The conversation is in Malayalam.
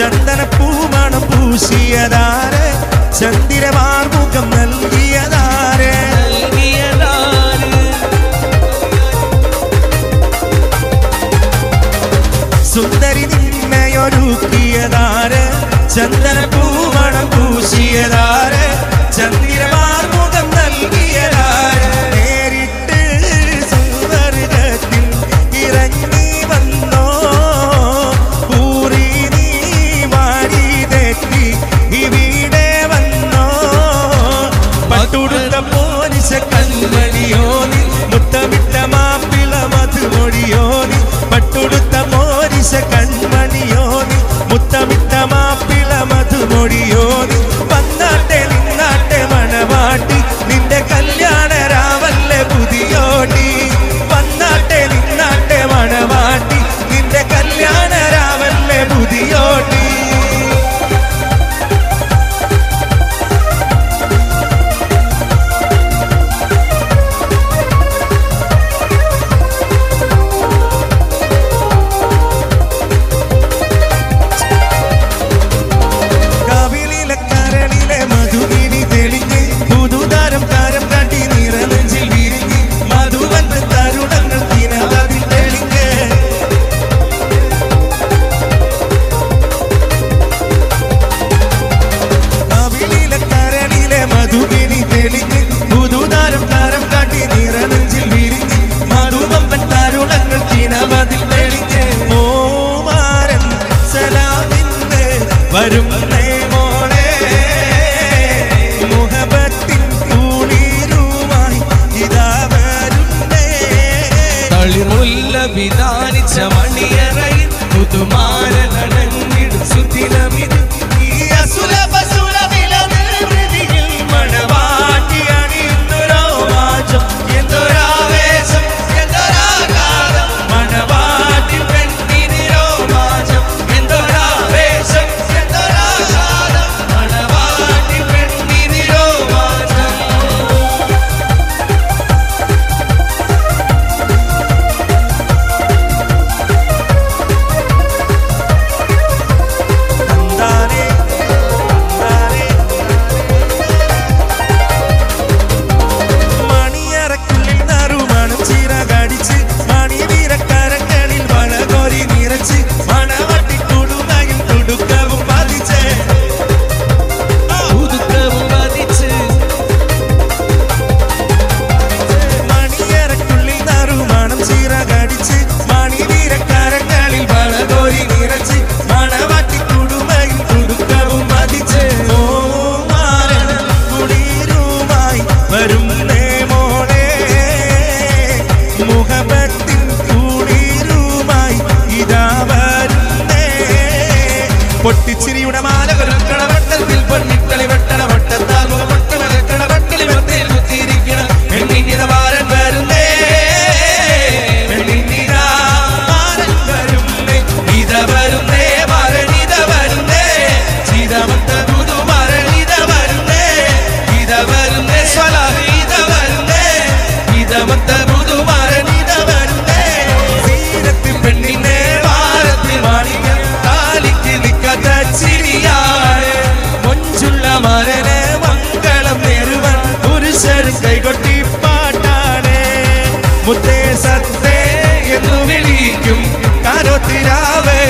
ചന്ദനപ്പൂമണം പൂശിയതാരെ ചന്ദിരമാർമുഖം നൽകിയതാരെ സുന്ദരി നിന്നെയൊരുക്കിയതാരെ ചന്ദനപ്പൂമണം പൂശിയതാരെ ചന്ദിരമാർമുഖം നൽകിയതാരെ നേരിട്ട് സ്വർഗ്ഗത്തിൽ ഇറങ്ങി വന്നോ പൂരി നീ വാരി തെറ്റി ഇവിടെ വന്നോ പട്ടുടുത്ത പോലിശ കൺമണിയോ നീ മുത്തമിട്ട മാപ്പിള മധുമൊഴിയോ നീ പട്ടുടുത്ത പോലിശ കൺമണിയോ നീ മുത്തമിട്ട മാപ്പിള മധുമൊഴിയോ നീ വന്നാട്ടെ നിന്നാട്ടെ മണവാട്ടി നിന്റെ കല്യാണ രാവല്ലേ പുതിയോട്ടി വന്നാട്ടെ നിന്നാട്ടെ മണവാട്ടി നിന്റെ കല്യാണ രാവല്ലേ പുതിയോട്ടി വരും മോളെ മുഹബത്തിൻ കുളിരുമായി ഇതാ വരുന്നേ തളിർമുല്ല വിധാനിച്ച മണിയറയിൽ പുതുമാരനടങ്ങിടും സുദിനമിത് ഈ അസുലഭ സുലഭിലയിൽ മണവാട്ടി അണിയുന്നൊരോ വാചം എന്തൊരാവേശം എന്തൊരാഘാതം മണവാട്ടി പെണ്ണിനോ വാചം എന്തൊരാവേശം പൊട്ടിച്ചിരിയുടെ മാല വെറുക്കണ വട്ടത്തിൽ പൊന്നിക്കളി വെട്ടണ വട്ടത്താൽ മുഖമൊട്ട് വെറുക്കണ വട്ടലി വട്ടയിൽ കുത്തിയിരിക്കണം പെണ്ണിനിതവാരൻ വരുന്നേ പെണ്ണിനിതാരൻ വരുന്നേ ഇത വരുന്നേ മരണിത വരുന്നേ ചിതമത്ത പുതു മരണിത വരുന്നേ ഇത വരുന്നേ സ്വലീത വരുന്നേ ഇതമത്ത പുതു മരണിത വരുന്നേ സീരത്തിൽ പെണ്ണിനെ വാരത്തിൽ മാണിക താലിക്ക് നിൽക്കാത്ത ചിരിയാണ് മൊഞ്ചുള്ള മരനെ മംഗളം നേരുവൻ പുരുഷൻ കൈകൊട്ടി പാട്ടാണ് മുത്തേ സത്തേ എന്നു വിളിക്കും കാരോത്തിരാവേ